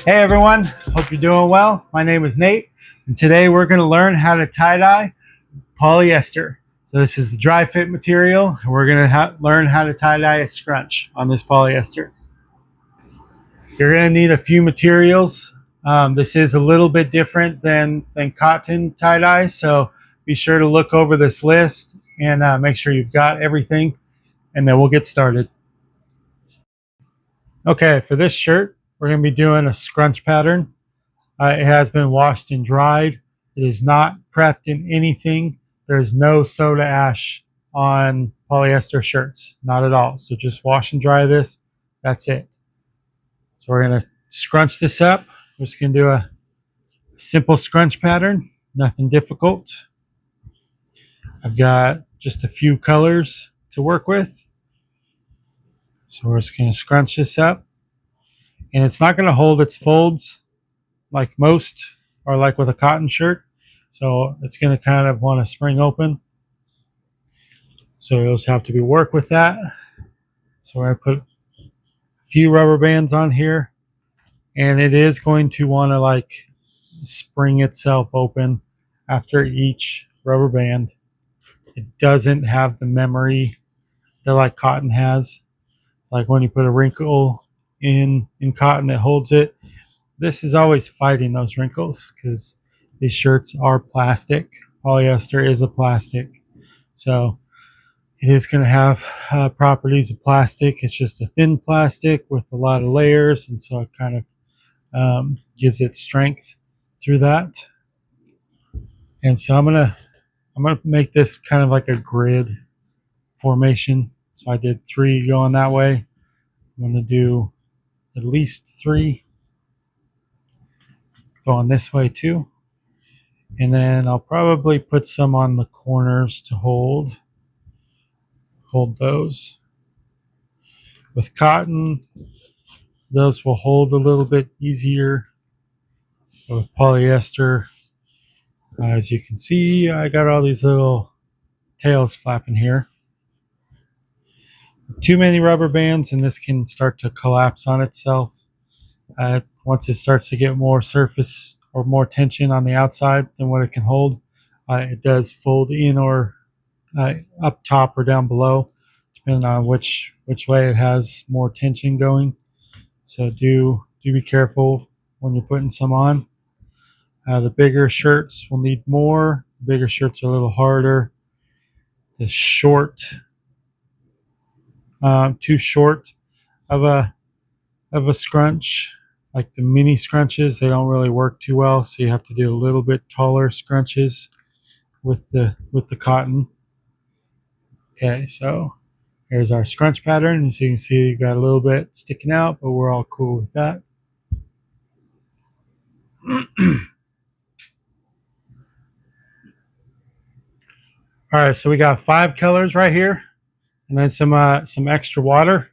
Hey everyone, hope you're doing well. My name is Nate, and today we're going to learn how to tie-dye polyester. So this is the dry fit material, and we're going to learn how to tie-dye a scrunch on this polyester. You're going to need a few materials. This is a little bit different than cotton tie-dye, so be sure to look over this list and make sure you've got everything, and then we'll get started. Okay, for this shirt, we're going to be doing a scrunch pattern. It has been washed and dried. It is not prepped in anything. There's no soda ash on polyester shirts, not at all. So just wash and dry this. That's it. So we're going to scrunch this up. We're just going to do a simple scrunch pattern, nothing difficult. I've got just a few colors to work with. So we're just going to scrunch this up. And it's not going to hold its folds like most, or like with a cotton shirt. So it's going to kind of want to spring open. So you'll just have to work with that. So we're going to put a few rubber bands on here. And it is going to want to like spring itself open after each rubber band. It doesn't have the memory that like cotton has. Like when you put a wrinkle in cotton, it holds it. This is always fighting those wrinkles because these shirts are plastic. Polyester is a plastic. So it is going to have properties of plastic. It's just a thin plastic with a lot of layers. And so it kind of gives it strength through that. And so I'm gonna make this kind of like a grid formation. So I did 3 going that way. I'm going to do at least 3 going this way too. And then I'll probably put some on the corners to hold those. With cotton, those will hold a little bit easier. But with polyester, as you can see, I got all these little tails flapping here. Too many rubber bands and this can start to collapse on itself. Once it starts to get more surface or more tension on the outside than what it can hold, it does fold in or up top or down below, depending on which way it has more tension going. So do be careful when you're putting some on. The bigger shirts will need more. Bigger shirts are a little harder. The short, too short of a scrunch, like the mini scrunches, they don't really work too well. So you have to do a little bit taller scrunches with the cotton. Okay, so here's our scrunch pattern. And so you can see you got a little bit sticking out, but we're all cool with that. All right, so we got 5 colors right here, and then some extra water.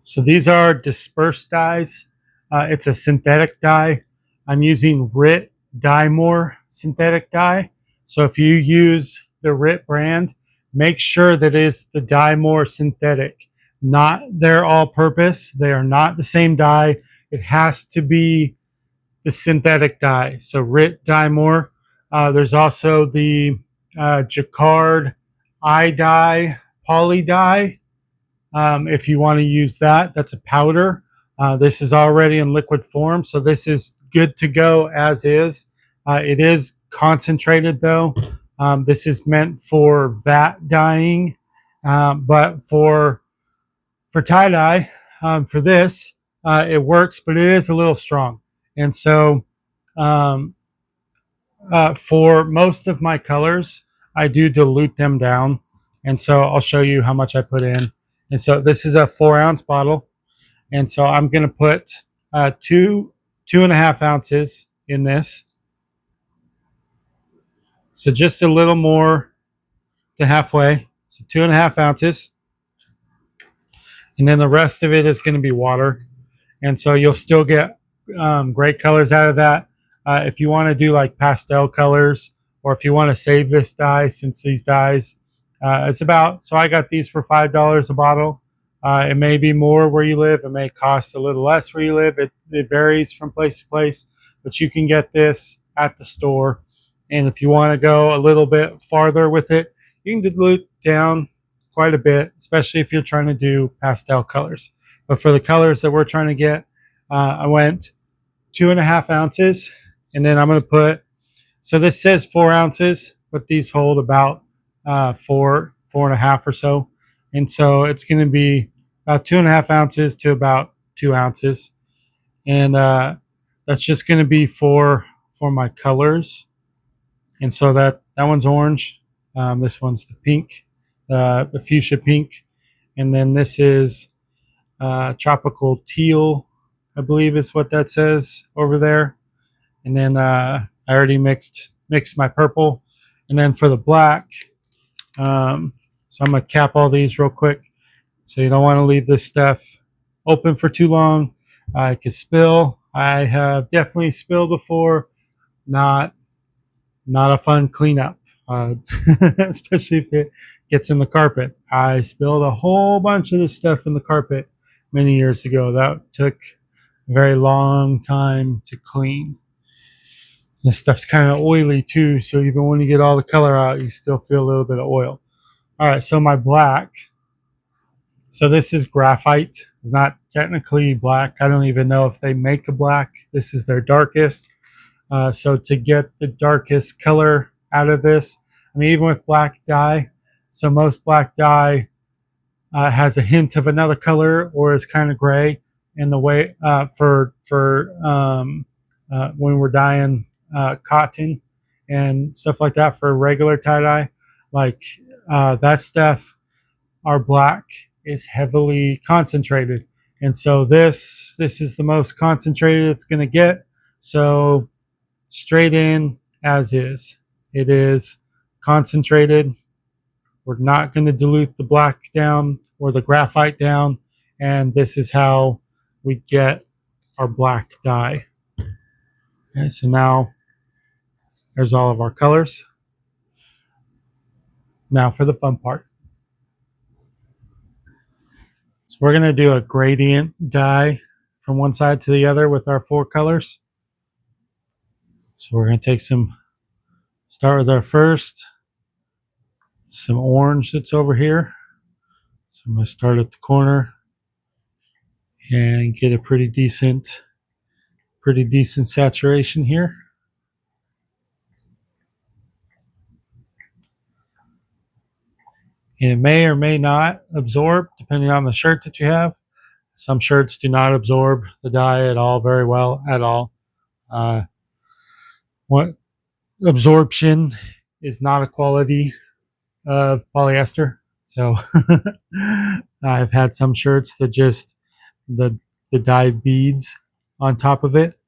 So these are Disperse dyes. It's a synthetic dye. I'm using RIT Dyemore Synthetic Dye. So if you use the RIT brand, make sure that it is the Dyemore Synthetic, not their all-purpose. They are not the same dye. It has to be the synthetic dye. So RIT Dyemore. There's also the Jacquard eye dye, poly dye. If you want to use that, that's a powder. This is already in liquid form, so this is good to go as is. It is concentrated though. This is meant for vat dyeing, but for tie-dye, for this, it works, but it is a little strong. And so for most of my colors, I do dilute them down. And so I'll show you how much I put in. And so this is a 4-ounce bottle. And so I'm going to put 2.5 ounces in this. So just a little more to halfway. So 2.5 ounces. And then the rest of it is going to be water. And so you'll still get great colors out of that. If you want to do like pastel colors, or if you want to save this dye, since these dyes, it's about, so I got these for $5 a bottle. It may be more where you live. It may cost a little less where you live. It varies from place to place, but you can get this at the store. And if you want to go a little bit farther with it, you can dilute down quite a bit, especially if you're trying to do pastel colors. But for the colors that we're trying to get, I went 2.5 ounces, and then I'm going to put, so this says 4 ounces, but these hold about 4.5 or so. And so it's going to be about 2.5 ounces to about 2 ounces. And that's just going to be for my colors. And so that one's orange. This one's the pink, the fuchsia pink. And then this is tropical teal, I believe is what that says over there. And then I already mixed my purple. And then for the black, so I'm going to cap all these real quick. So you don't want to leave this stuff open for too long. It could spill. I have definitely spilled before. Not a fun cleanup, especially if it gets in the carpet. I spilled a whole bunch of this stuff in the carpet many years ago. That took a very long time to clean. This stuff's kind of oily too, so even when you get all the color out, you still feel a little bit of oil. All right, so my black. So this is graphite. It's not technically black. I don't even know if they make a black. This is their darkest. So to get the darkest color out of this, I mean, even with black dye, so most black dye has a hint of another color or is kind of gray. And the way when we're dyeing cotton and stuff like that for regular tie dye, like that stuff, our black is heavily concentrated, and so this is the most concentrated it's going to get. So straight in as is. It is concentrated. We're not going to dilute the black down or the graphite down, and this is how we get our black dye. Okay, so now there's all of our colors. Now for the fun part. So we're going to do a gradient dye from one side to the other with our 4 colors. So we're going to take start with our first, some orange that's over here. So I'm going to start at the corner and get a pretty decent saturation here. And it may or may not absorb depending on the shirt that you have. Some shirts do not absorb the dye at all very well at all. What absorption is not a quality of polyester. So I've had some shirts that just the dye beads on top of it,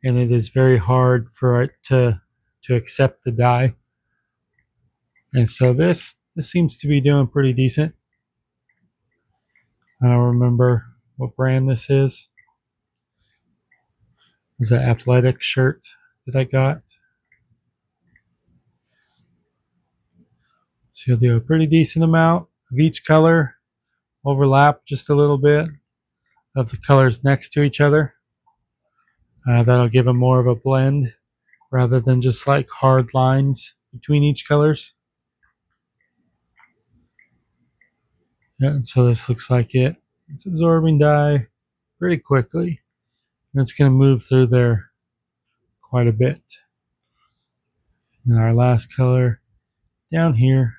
and it is very hard for it to accept the dye. And so this seems to be doing pretty decent. I don't remember what brand this is. It was an athletic shirt that I got. So you'll do a pretty decent amount of each color, overlap just a little bit of the colors next to each other. That'll give them more of a blend rather than just like hard lines between each colors. Yeah, and so this looks like it's absorbing dye pretty quickly. And it's going to move through there quite a bit. And our last color down here,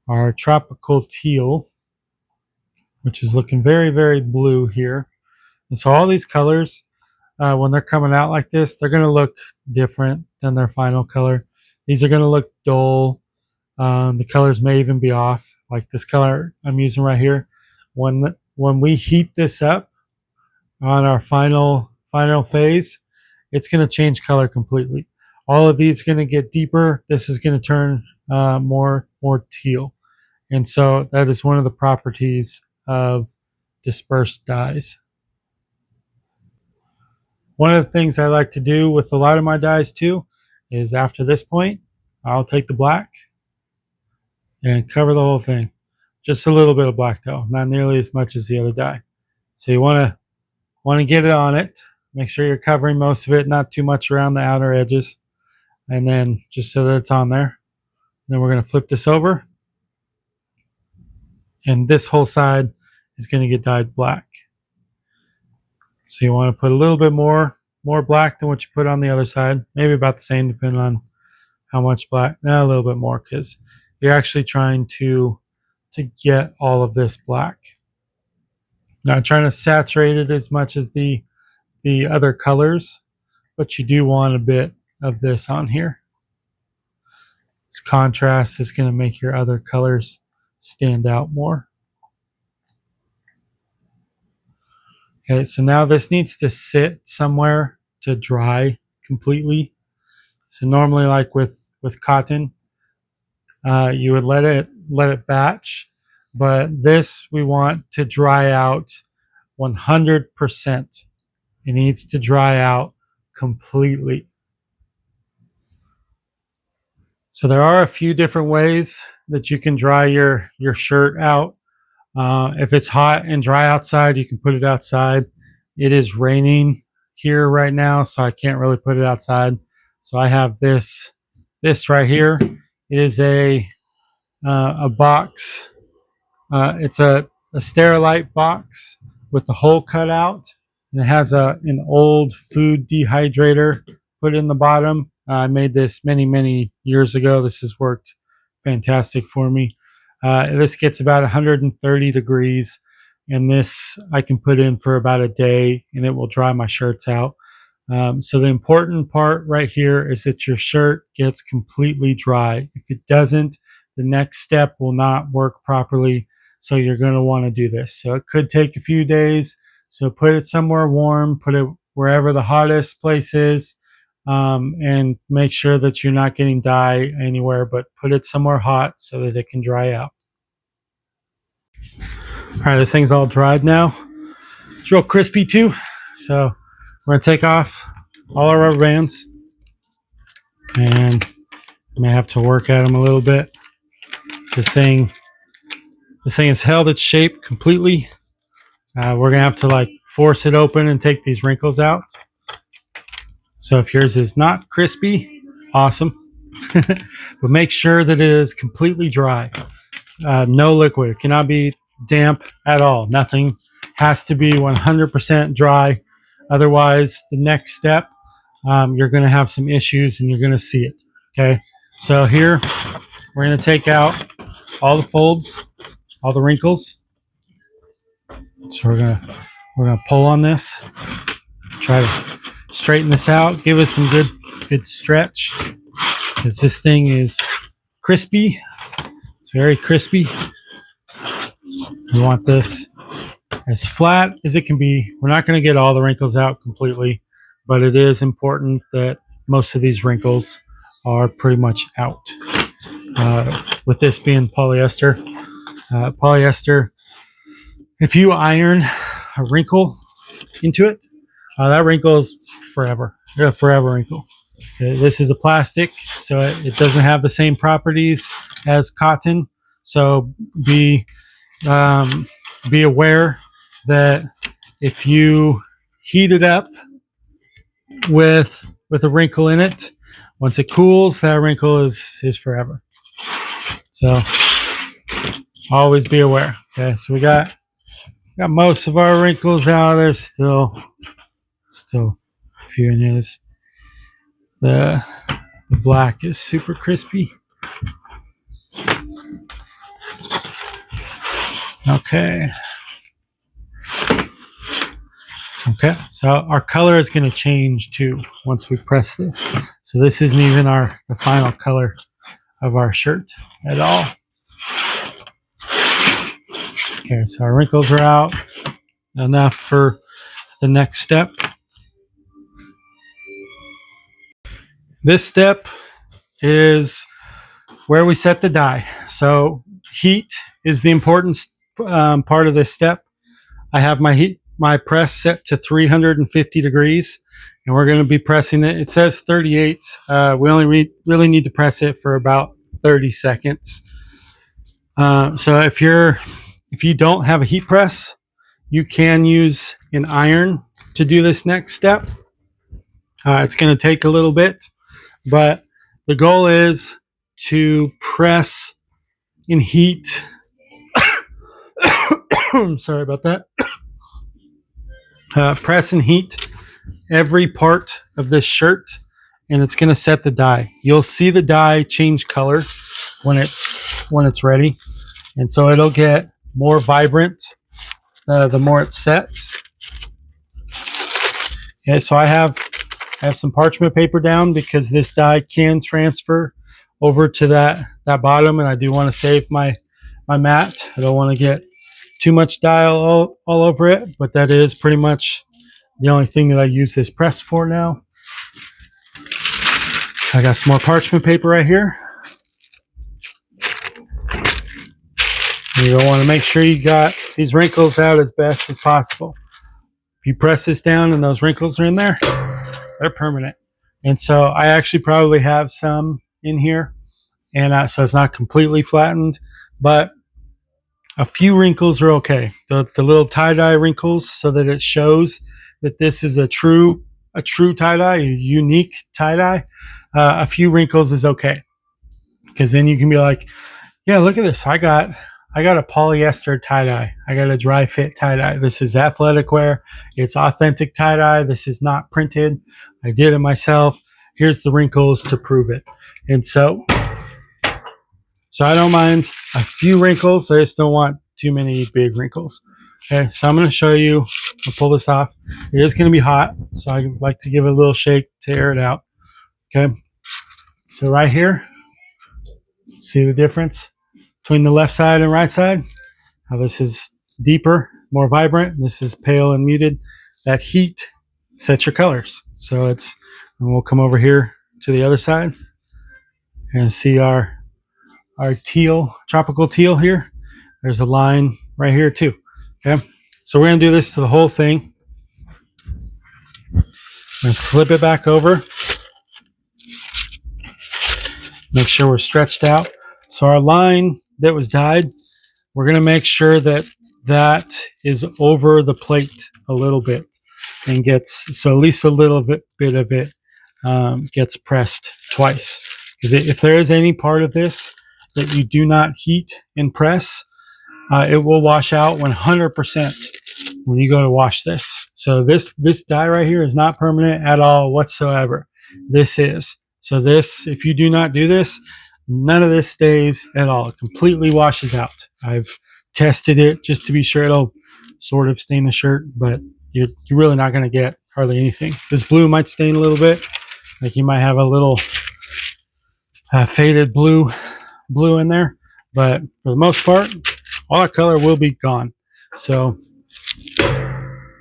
our tropical teal, which is looking very, very blue here. And so all these colors, when they're coming out like this, they're going to look different than their final color. These are going to look dull. The colors may even be off, like this color I'm using right here. When we heat this up on our final phase, it's going to change color completely. All of these are going to get deeper. This is going to turn more teal. And so that is one of the properties of dispersed dyes. One of the things I like to do with a lot of my dyes too is after this point, I'll take the black and cover the whole thing. Just a little bit of black though, not nearly as much as the other dye. So you want to get it on it. Make sure you're covering most of it, not too much around the outer edges, and then just so that it's on there. Then we're going to flip this over, and this whole side is going to get dyed black. So you want to put a little bit more black than what you put on the other side, maybe about the same depending on how much black. No, a little bit more, because you're actually trying to get all of this black. Not trying to saturate it as much as the other colors, but you do want a bit of this on here. This contrast is going to make your other colors stand out more. Okay, so now this needs to sit somewhere to dry completely. So normally, like with cotton, you would let it batch, but this we want to dry out 100%. It needs to dry out completely. So there are a few different ways that you can dry your shirt out. If it's hot and dry outside, you can put it outside. It is raining here right now, so I can't really put it outside. So I have this right here. It is a box. It's a Sterilite box with the hole cut out, and it has an old food dehydrator put in the bottom. I made this many years ago. This has worked fantastic for me. This gets about 130 degrees, and this I can put in for about a day, and it will dry my shirts out. So the important part right here is that your shirt gets completely dry. If it doesn't, the next step will not work properly. So you're going to want to do this. So it could take a few days. So put it somewhere warm, put it wherever the hottest place is, and make sure that you're not getting dye anywhere, but put it somewhere hot so that it can dry out. All right, this thing's all dried now. It's real crispy too. So we're going to take off all our rubber bands, and may have to work at them a little bit. This thing has held its shape completely. We're gonna have to like force it open and take these wrinkles out. So if yours is not crispy, awesome. But make sure that it is completely dry. No liquid. It cannot be damp at all. Nothing. Has to be 100% dry. Otherwise, the next step, you're gonna have some issues and you're gonna see it. Okay. So here, we're gonna take out all the folds, all the wrinkles. So we're gonna pull on this, try to straighten this out, give us some good stretch, because this thing is crispy. It's very crispy. We want this as flat as it can be. We're not going to get all the wrinkles out completely, but it is important that most of these wrinkles are pretty much out. With this being polyester, if you iron a wrinkle into it, that wrinkle is forever wrinkle. Okay, this is a plastic, so it doesn't have the same properties as cotton. So be aware that if you heat it up with a wrinkle in it, once it cools, that wrinkle is forever. So always be aware. Okay, so we got most of our wrinkles out. There's still a few in here. The black is super crispy. Okay, so our color is going to change too once we press this. So this isn't even the final color of our shirt at all. Okay, so our wrinkles are out. Enough for the next step. This step is where we set the dye. So heat is the important part of this step. I have my press set to 350 degrees, and we're going to be pressing it. It says 38. We only really need to press it for about 30 seconds. So if you don't have a heat press, you can use an iron to do this next step. It's going to take a little bit, but the goal is to press and heat. Sorry about that. Press and heat every part of this shirt, and it's going to set the dye. You'll see the dye change color when it's ready, and so it'll get more vibrant the more it sets. Okay, so I have some parchment paper down because this dye can transfer over to that bottom, and I do want to save my mat. I don't want to get too much dye all over it, but that is pretty much the only thing that I use this press for now. I got some more parchment paper right here. You'll want to make sure you got these wrinkles out as best as possible. If you press this down and those wrinkles are in there, they're permanent. And so I actually probably have some in here, and so it's not completely flattened, but a few wrinkles are okay. The little tie-dye wrinkles, so that it shows that this is a true tie-dye, a unique tie-dye. A few wrinkles is okay, because then you can be like, yeah, look at this. I got a polyester tie-dye. I got a dry fit tie-dye. This is athletic wear. It's authentic tie-dye. This is not printed. I did it myself. Here's the wrinkles to prove it. And so I don't mind a few wrinkles. I just don't want too many big wrinkles. Okay, so I'm going to show you. I'll pull this off. It is going to be hot, so I like to give it a little shake to air it out. Okay, so right here, see the difference between the left side and right side? How this is deeper, more vibrant. This is pale and muted. That heat sets your colors. So and we'll come over here to the other side and see our teal, tropical teal here. There's a line right here too. Okay, so we're going to do this to the whole thing. I'm going to slip it back over. Make sure we're stretched out. So our line that was dyed, we're going to make sure that is over the plate a little bit and gets, so at least a little bit of it gets pressed twice. Because if there is any part of this that you do not heat and press, it will wash out 100% when you go to wash this. So this dye right here is not permanent at all whatsoever. This is. So this, if you do not do this, none of this stays at all. It completely washes out. I've tested it just to be sure. It'll sort of stain the shirt, but you're really not going to get hardly anything. This blue might stain a little bit. Like you might have a little faded blue in there, but for the most part, all that color will be gone. So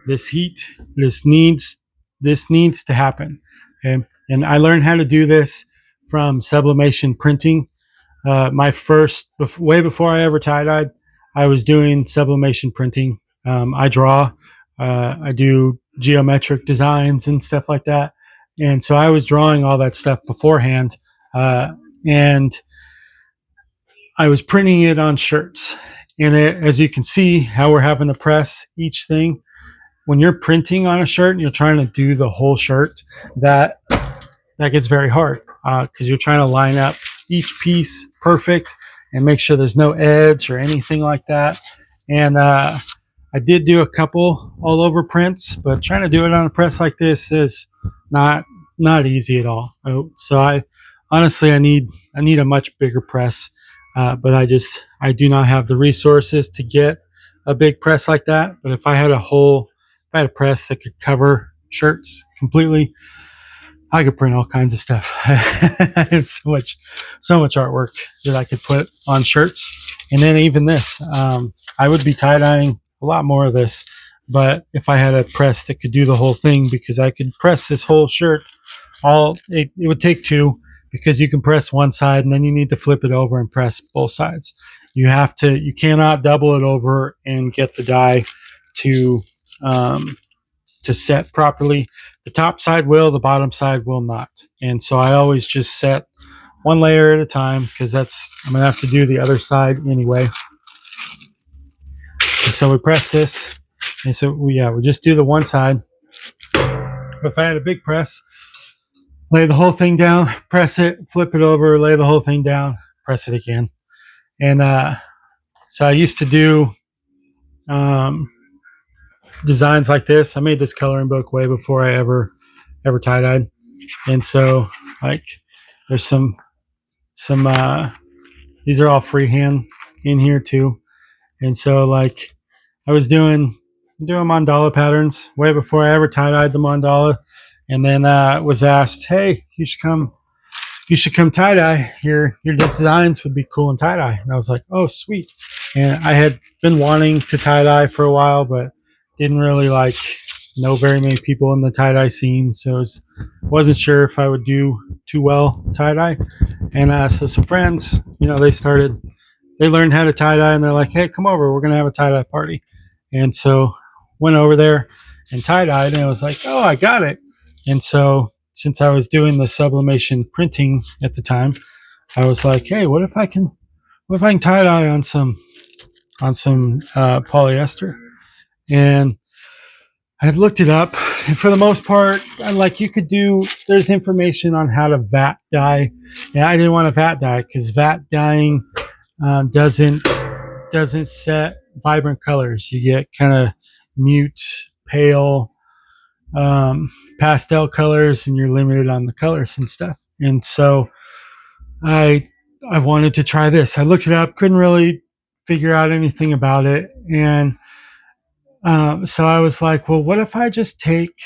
this heat, this needs to happen. Okay, and I learned how to do this from sublimation printing. Way before I ever tie-dyed, I was doing sublimation printing. I draw, I do geometric designs and stuff like that. And so I was drawing all that stuff beforehand. And I was printing it on shirts. And as you can see how we're having to press each thing, when you're printing on a shirt and you're trying to do the whole shirt, that gets very hard because you're trying to line up each piece perfect and make sure there's no edge or anything like that. And I did do a couple all over prints, but trying to do it on a press like this is not easy at all. So I need a much bigger press, but I do not have the resources to get a big press like that. But if I had a press that could cover shirts completely, I could print all kinds of stuff. I have so much artwork that I could put on shirts. And then even this, I would be tie-dyeing a lot more of this, but if I had a press that could do the whole thing, because I could press this whole shirt, it would take two, because you can press one side and then you need to flip it over and press both sides. You cannot double it over and get the dye to set properly. The top side will, the bottom side will not. And so I always just set one layer at a time, because I'm gonna have to do the other side anyway. And so we press this, and so we just do the one side. But if I had a big press, lay the whole thing down, press it, flip it over, lay the whole thing down, press it again. And so I used to do designs like this. I made this coloring book way before I ever tie-dyed. And so like there's some these are all freehand in here too. And so like I was doing mandala patterns way before I ever tie-dyed the mandala. And then was asked, hey, you should come tie-dye. Your designs would be cool in tie-dye. And I was like, oh, sweet. And I had been wanting to tie-dye for a while, but didn't really like know very many people in the tie-dye scene. So wasn't sure if I would do too well tie-dye. And so some friends, they learned how to tie-dye, and they're like, hey, come over. We're going to have a tie-dye party. And so went over there and tie-dyed, and I was like, oh, I got it. And so since I was doing the sublimation printing at the time, I was like, hey, what if I can tie-dye on some polyester? And I had looked it up, and for the most part, there's information on how to vat dye. And I didn't want to vat dye because vat dyeing doesn't set vibrant colors. You get kind of mute, pale, pastel colors, and you're limited on the colors and stuff. And so I wanted to try this. I looked it up, couldn't really figure out anything about it. And so I was like, well, what if I just take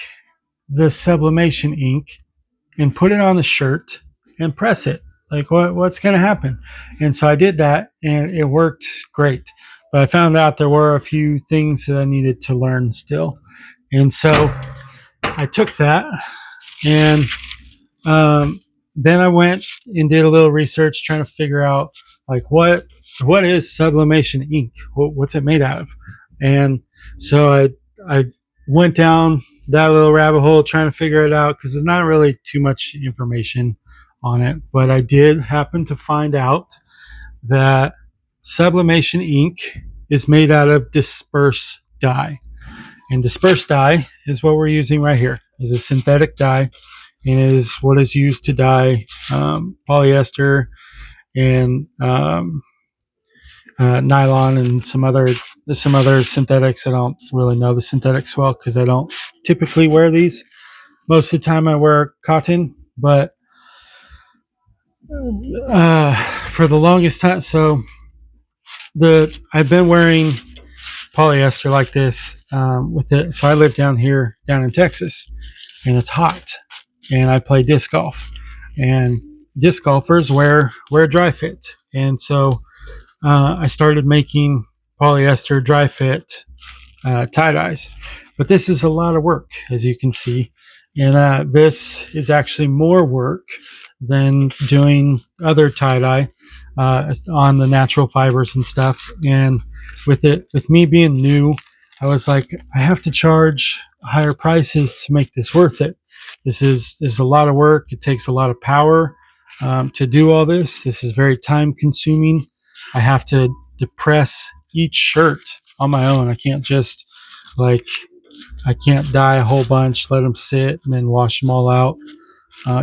the sublimation ink and put it on the shirt and press it? Like, what's going to happen? And so I did that, and it worked great. But I found out there were a few things that I needed to learn still. And so I took that, and then I went and did a little research trying to figure out like what is sublimation ink? What's it made out of? And so I went down that little rabbit hole trying to figure it out, because there's not really too much information on it. But I did happen to find out that sublimation ink is made out of Disperse dye. And Disperse dye is what we're using right here. It's a synthetic dye, and it is what is used to dye polyester and nylon and some other synthetics. I don't really know the synthetics well because I don't typically wear these. Most of the time I wear cotton, but for the longest time, I've been wearing polyester like this with it. So I live down in Texas, and it's hot, and I play disc golf, and disc golfers wear dry fit. And so I started making polyester dry fit tie-dyes. But this is a lot of work, as you can see. And this is actually more work than doing other tie-dye on the natural fibers and stuff. And with me being new, I was like, I have to charge higher prices to make this worth it. This is a lot of work. It takes a lot of power to do all this. This is very time consuming. I have to depress each shirt on my own. I can't just I can't dye a whole bunch, let them sit, and then wash them all out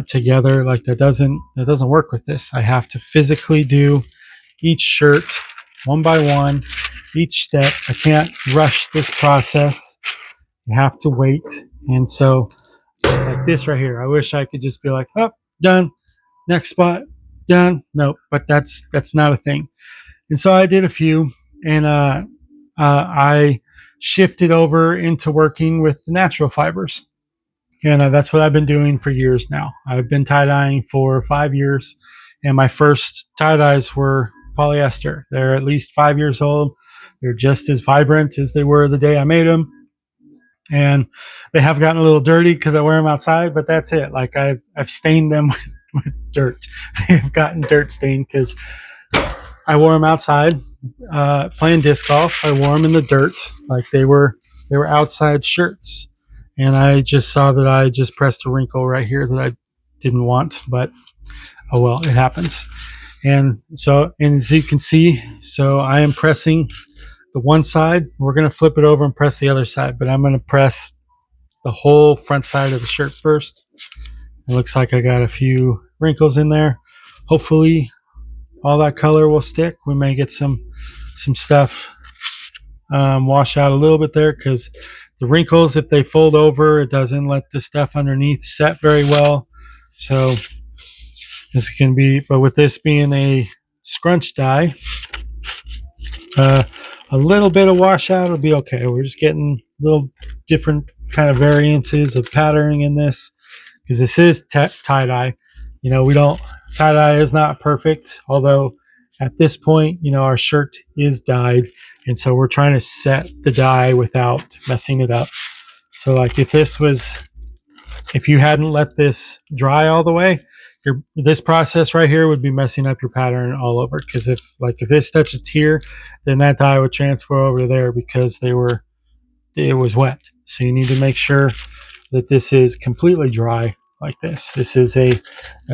together. Like that doesn't work with this. I have to physically do each shirt one by one, each step. I can't rush this process. I have to wait. And so like this right here, I wish I could just be like, oh, done, next spot, done. Nope, but that's not a thing. And so I did a few, and I shifted over into working with the natural fibers. And that's what I've been doing for years now. I've been tie-dyeing for 5 years, and my first tie-dyes were polyester. They're at least 5 years old. They're just as vibrant as they were the day I made them. And they have gotten a little dirty because I wear them outside, but that's it. Like I've stained them with dirt. They've gotten dirt stained because I wore them outside playing disc golf. I wore them in the dirt, like they were outside shirts. And I just saw that I just pressed a wrinkle right here that I didn't want. But Oh well, it happens. And so, and as you can see, so I am pressing the one side. We're going to flip it over and press the other side, but I'm going to press the whole front side of the shirt first. It looks like I got a few wrinkles in there. Hopefully all that color will stick. We may get some stuff wash out a little bit there, because the wrinkles, if they fold over, it doesn't let the stuff underneath set very well. So this can be, but with this being a scrunch dye, a little bit of washout will be okay. We're just getting little different kind of variances of patterning in this, because this is tie-dye. You know, we don't, tie-dye is not perfect, although at this point, you know, our shirt is dyed, and so we're trying to set the dye without messing it up. So like if you hadn't let this dry all the way, this process right here would be messing up your pattern all over, because if this touches here, then that dye would transfer over to there because it was wet. So you need to make sure that this is completely dry like this. This is a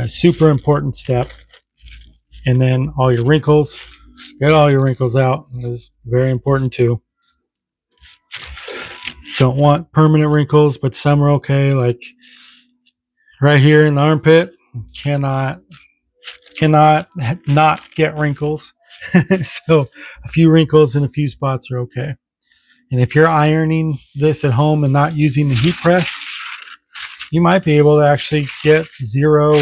super important step. And then all your wrinkles, get all your wrinkles out. This is very important too. Don't want permanent wrinkles, but some are okay. Like right here in the armpit, cannot not get wrinkles. So a few wrinkles in a few spots are okay. And if you're ironing this at home and not using the heat press, you might be able to actually get 0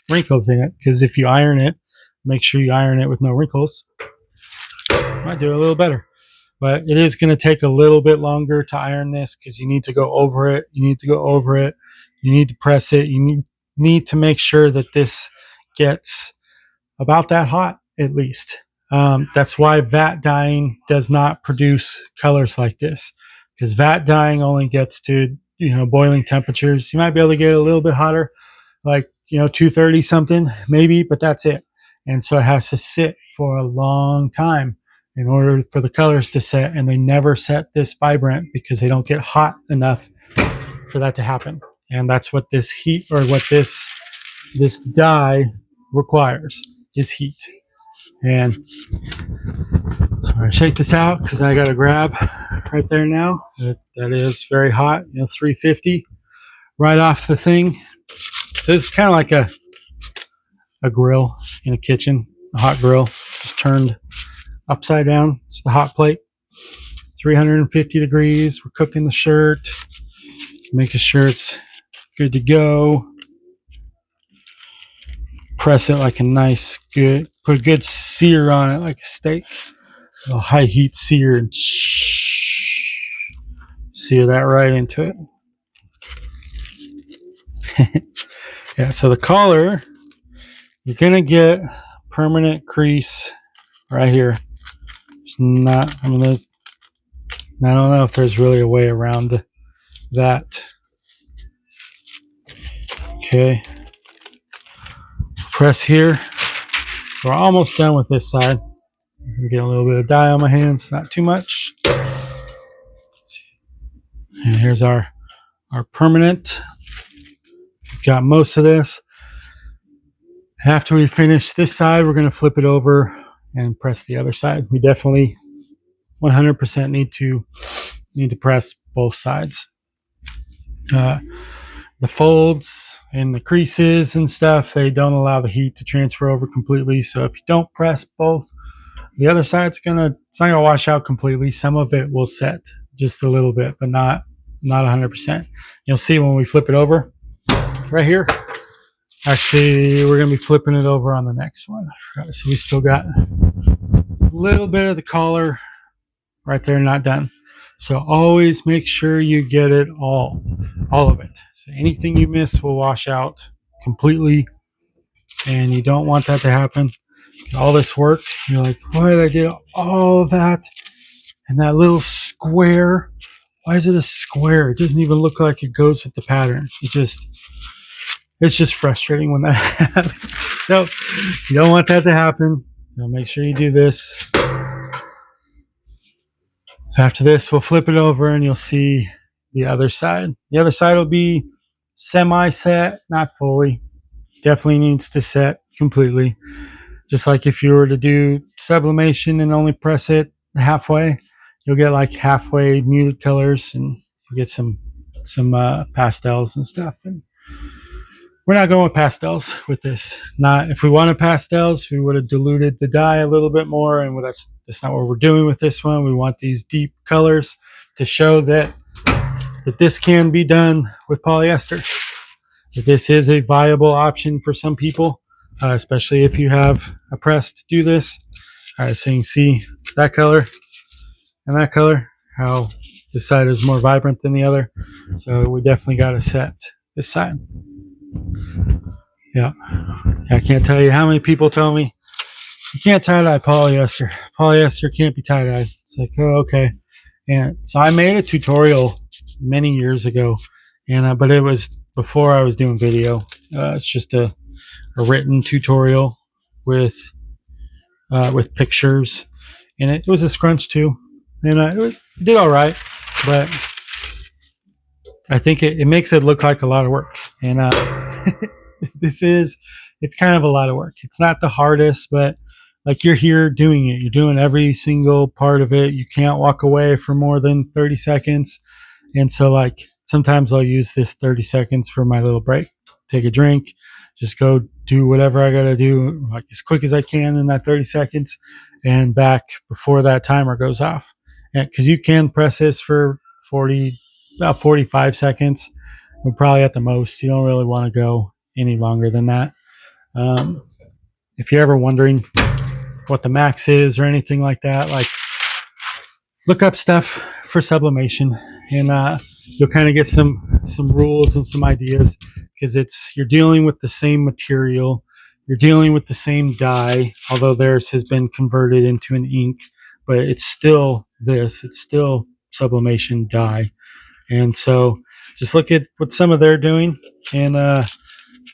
wrinkles in it, because if you iron it, make sure you iron it with no wrinkles, might do a little better. But it is going to take a little bit longer to iron this, because you need to go over it, you need to press it, you need to make sure that this gets about that hot at least. That's why vat dyeing does not produce colors like this, because vat dyeing only gets to, you know, boiling temperatures. You might be able to get a little bit hotter, like, you know, 230 something maybe, but that's it. And so it has to sit for a long time in order for the colors to set, and they never set this vibrant because they don't get hot enough for that to happen. And that's what this heat, or what this dye requires, is heat. And so I shake this out because I got a grab right there now. That is very hot, you know, 350 right off the thing. So it's kind of like a grill in a kitchen, a hot grill, just turned upside down. It's the hot plate, 350 degrees. We're cooking the shirt, making sure it's good to go. Press it like a nice, good, put a good sear on it like a steak. A high heat sear, and sear that right into it. Yeah, so the collar, you're gonna get permanent crease right here. There's not, I mean, I don't know if there's really a way around that. Okay, press here. We're almost done with this side. I'm getting a little bit of dye on my hands, not too much. And here's our permanent. We've got most of this. After we finish this side, we're going to flip it over and press the other side. We definitely 100% need to press both sides. The folds and the creases and stuff, they don't allow the heat to transfer over completely. So if you don't press both, the other side's it's not gonna wash out completely. Some of it will set just a little bit, but not 100%. You'll see when we flip it over right here. Actually, we're gonna be flipping it over on the next one. I forgot. So we still got a little bit of the collar right there, not done. So always make sure you get it all of it. So anything you miss will wash out completely, and you don't want that to happen. All this work, you're like, why did I do all of that? And that little square, why is it a square? It doesn't even look like it goes with the pattern. It's just frustrating when that happens. So you don't want that to happen. Make sure you do this. So after this, we'll flip it over and you'll see the other side. The other side will be semi-set, not fully. definitely needs to set completely. Just like if you were to do sublimation and only press it halfway, you'll get like halfway muted colors, and you get some pastels and stuff. And we're not going with pastels with this. Not if we wanted pastels, we would have diluted the dye a little bit more, and that's not what we're doing with this one. We want these deep colors to show that this can be done with polyester. That this is a viable option for some people, especially if you have a press to do this. All right, so you can see that color and that color, how this side is more vibrant than the other. So we definitely got to set this side. Yeah, I can't tell you how many people tell me you can't tie dye polyester. Polyester can't be tie dyed. It's like, oh, okay. And so I made a tutorial many years ago, and but it was before I was doing video. It's just a written tutorial with pictures, and it was a scrunch too, and it did all right, but I think it makes it look like a lot of work, and it's kind of a lot of work. It's not the hardest, but like you're here doing it, you're doing every single part of it. You can't walk away for more than 30 seconds. And so like sometimes I'll use this 30 seconds for my little break, take a drink, just go do whatever I got to do like as quick as I can in that 30 seconds and back before that timer goes off. Because you can press this for about 45 seconds, probably at the most. You don't really want to go any longer than that. If you're ever wondering what the max is or anything like that, like look up stuff for sublimation, and you'll kind of get some rules and some ideas, because you're dealing with the same material, you're dealing with the same dye, although theirs has been converted into an ink, but it's still sublimation dye. And so just look at what some of they're doing, and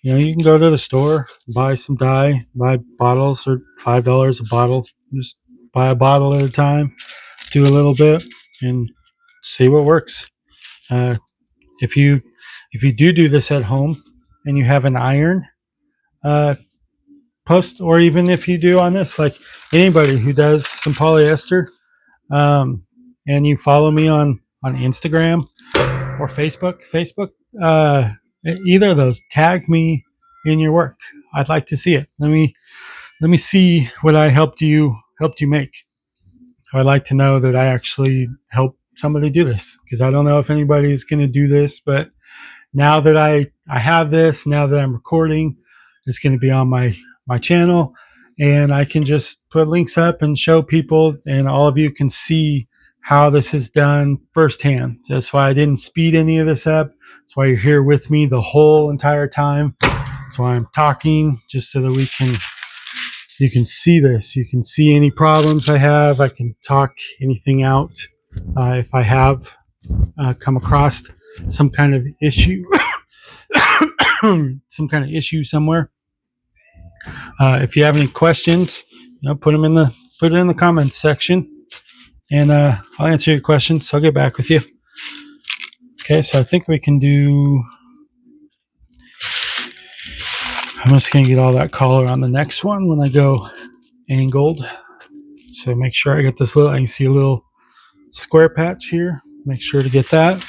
you can go to the store, buy some dye, buy bottles, or $5 a bottle. Just buy a bottle at a time, do a little bit, and see what works. If you do this at home and you have an iron, post, or even if you do on this, like anybody who does some polyester, and you follow me on Instagram or Facebook, either of those, tag me in your work. I'd like to see it. Let me see what I helped you make. I'd like to know that I actually helped somebody do this, because I don't know if anybody's going to do this, but now that I have this, now that I'm recording, it's going to be on my channel, and I can just put links up and show people, and all of you can see how this is done firsthand. That's why I didn't speed any of this up. That's why you're here with me the whole entire time. That's why I'm talking, just so that you can see this. You can see any problems I have. I can talk anything out if I have come across some kind of issue, some kind of issue somewhere. If you have any questions, put it in the comments section, and I'll answer your questions. I'll get back with you. Okay, so I think we can do. I'm just going to get all that color on the next one when I go angled. So make sure I get this I can see a little square patch here. Make sure to get that.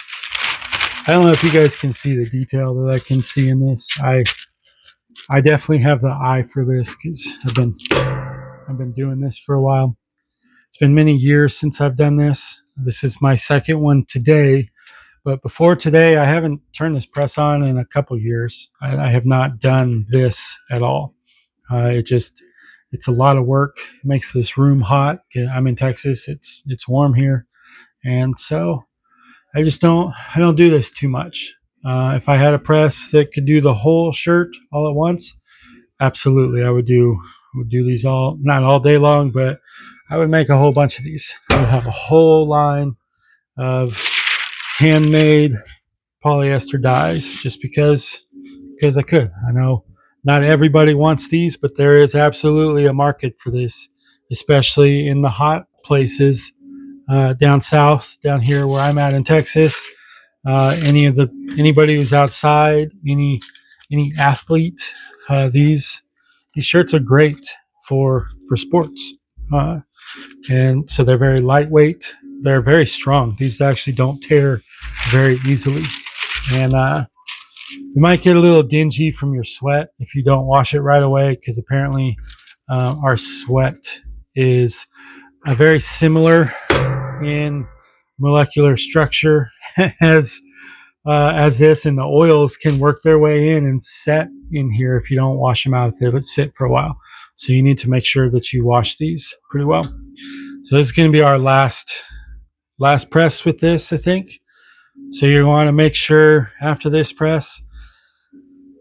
I don't know if you guys can see the detail that I can see in this. I definitely have the eye for this, because I've been doing this for a while. It's been many years since I've done this. This is my second one today. But before today, I haven't turned this press on in a couple years. I have not done this at all. It's a lot of work. It makes this room hot. I'm in Texas. It's warm here, and so I don't do this too much. If I had a press that could do the whole shirt all at once, absolutely, I would do these not all day long, but I would make a whole bunch of these. I would have a whole line of handmade polyester dyes, just because I could. I know not everybody wants these, but there is absolutely a market for this, especially in the hot places down south, down here where I'm at in Texas. Anybody who's outside, any athlete, These shirts are great for sports, and so they're very lightweight. They're very strong. These actually don't tear very easily, and you might get a little dingy from your sweat if you don't wash it right away, because apparently our sweat is very similar in molecular structure as this, and the oils can work their way in and set in here if you don't wash them out, if they let sit for a while. So you need to make sure that you wash these pretty well. So this is going to be our last press with this, I think. So you want to make sure after this press,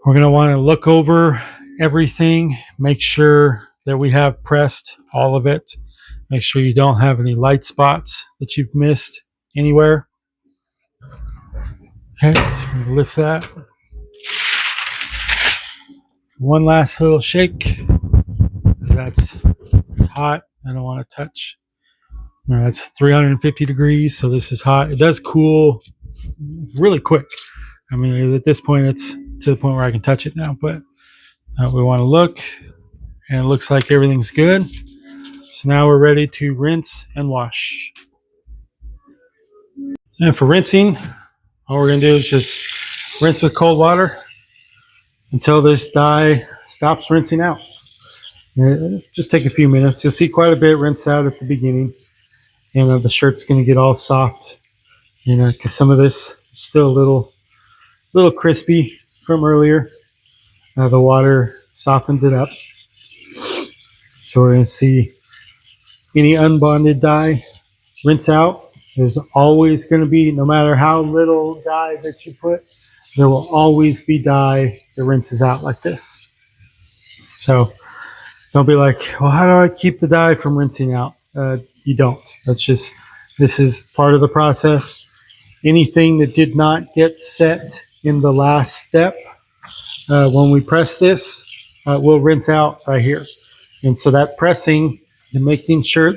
we're going to want to look over everything, make sure that we have pressed all of it. Make sure you don't have any light spots that you've missed anywhere. Okay, so lift that. One last little shake, because it's hot. I don't want to touch. It's 350 degrees, so this is hot. It does cool really quick. I mean, at this point, it's to the point where I can touch it now, but we want to look, and it looks like everything's good. So now we're ready to rinse and wash. And for rinsing, all we're going to do is just rinse with cold water until this dye stops rinsing out. Just take a few minutes. You'll see quite a bit rinse out at the beginning, and the shirt's going to get all soft, because some of this is still a little crispy from earlier. The water softens it up. So we're going to see any unbonded dye rinse out. There's always going to be, no matter how little dye that you put, there will always be dye that rinses out like this. So don't be like, well, how do I keep the dye from rinsing out? You don't. This is part of the process. Anything that did not get set in the last step, when we press this, will rinse out right here. And so that pressing and making sure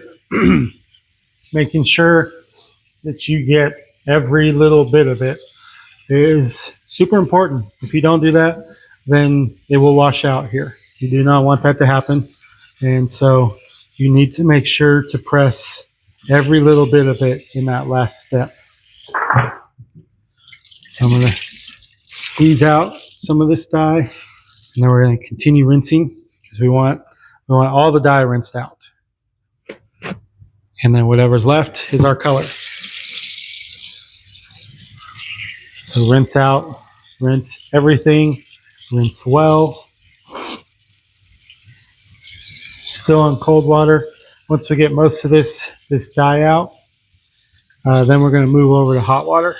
that you get every little bit of it is super important. If you don't do that, then it will wash out here. You do not want that to happen. And so you need to make sure to press every little bit of it in that last step. I'm going to squeeze out some of this dye, and then we're going to continue rinsing, because we want all the dye rinsed out. And then whatever's left is our color. So rinse out, rinse everything, rinse well. Still on cold water. Once we get most of this dye out, then we're going to move over to hot water.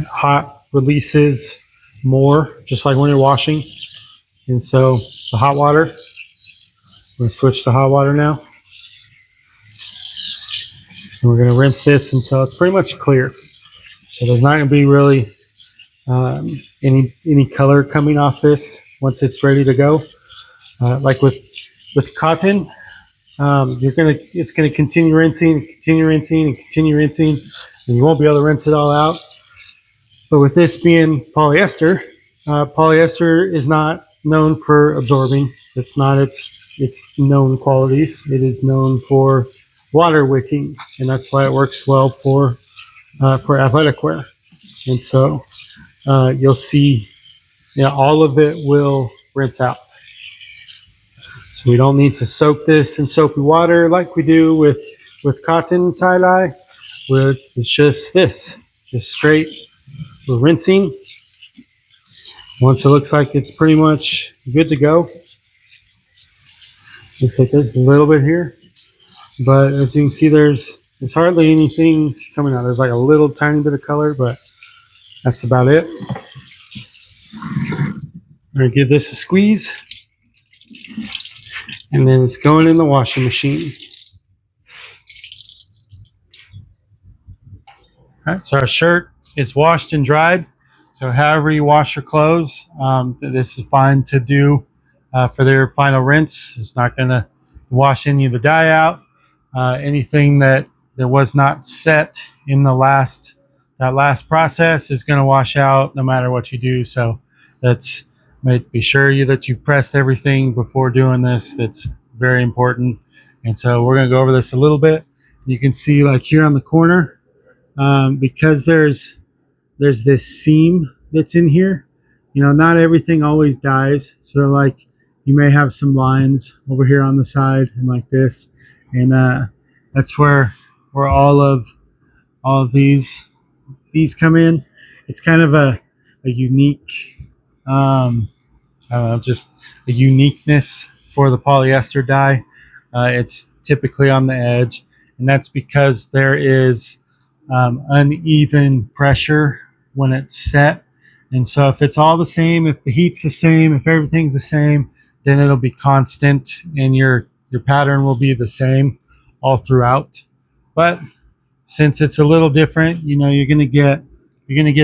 Hot releases more, just like when you're washing. And so the hot water, we're going to switch to hot water now. And we're going to rinse this until it's pretty much clear. So there's not going to be really any color coming off this once it's ready to go. Like with cotton, it's going to continue rinsing and continue rinsing and continue rinsing, and you won't be able to rinse it all out. But with this being polyester, polyester is not known for absorbing. It's not its known qualities. It is known for water wicking, and that's why it works well for athletic wear. And so you'll see, all of it will rinse out. So we don't need to soak this in soapy water like we do with cotton tie-dye. It's just this, just straight. We're rinsing. Once it looks like it's pretty much good to go. Looks like there's a little bit here, but as you can see, there's hardly anything coming out. There's like a little tiny bit of color, but that's about it. I'm gonna give this a squeeze, and then it's going in the washing machine. All right, so our shirt is washed and dried. So however you wash your clothes, this is fine to do for their final rinse. It's not going to wash any of the dye out. Anything that was not set in that last process is going to wash out no matter what you do. So that's Be sure that you've pressed everything before doing this. That's very important. And so we're going to go over this a little bit. You can see like here on the corner, because there's this seam that's in here. You know, not everything always dyes. So like you may have some lines over here on the side and like this, and that's where all of these come in. It's kind of a unique, I don't know, just a uniqueness for the polyester dye. It's typically on the edge, and that's because there is uneven pressure when it's set. And so if it's all the same, if the heat's the same, if everything's the same, then it'll be constant and your pattern will be the same all throughout. But since it's a little different, you know, you're gonna get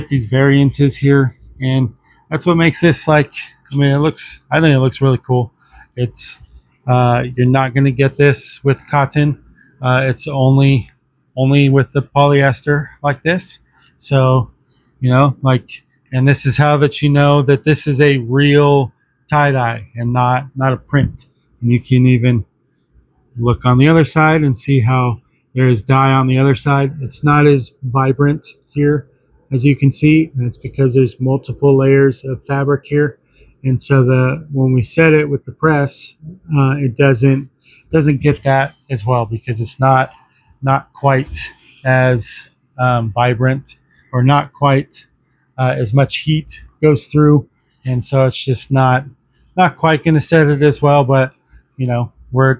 these variances here, and that's what makes this like, I mean, I think it looks really cool. It's you're not gonna get this with cotton. It's only with the polyester like this. So, you know, like, and this is how that you know that this is a real tie-dye and not a print. And you can even look on the other side and see how there is dye on the other side. It's not as vibrant here as you can see, and it's because there's multiple layers of fabric here. And so when we set it with the press, it doesn't get that as well, because it's not quite as vibrant, or not quite as much heat goes through, and so it's just not quite going to set it as well. But you know,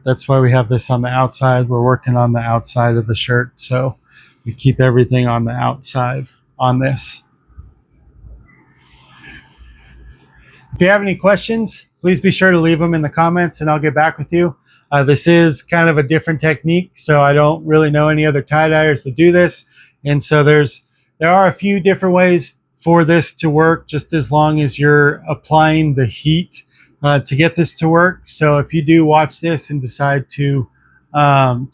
that's why we have this on the outside. We're working on the outside of the shirt, so we keep everything on the outside on this. If you have any questions, please be sure to leave them in the comments and I'll get back with you. This is kind of a different technique, so I don't really know any other tie-dyers that do this. And so there are a few different ways for this to work, just as long as you're applying the heat to get this to work. So if you do watch this and decide to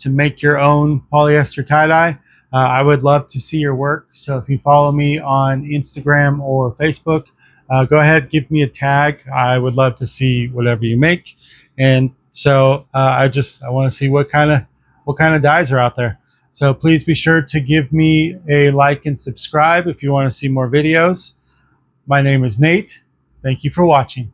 make your own polyester tie-dye, I would love to see your work. So if you follow me on Instagram or Facebook, go ahead, give me a tag. I would love to see whatever you make. And so I want to see what kind of dyes are out there. So please be sure to give me a like and subscribe if you want to see more videos. My name is Nate. Thank you for watching.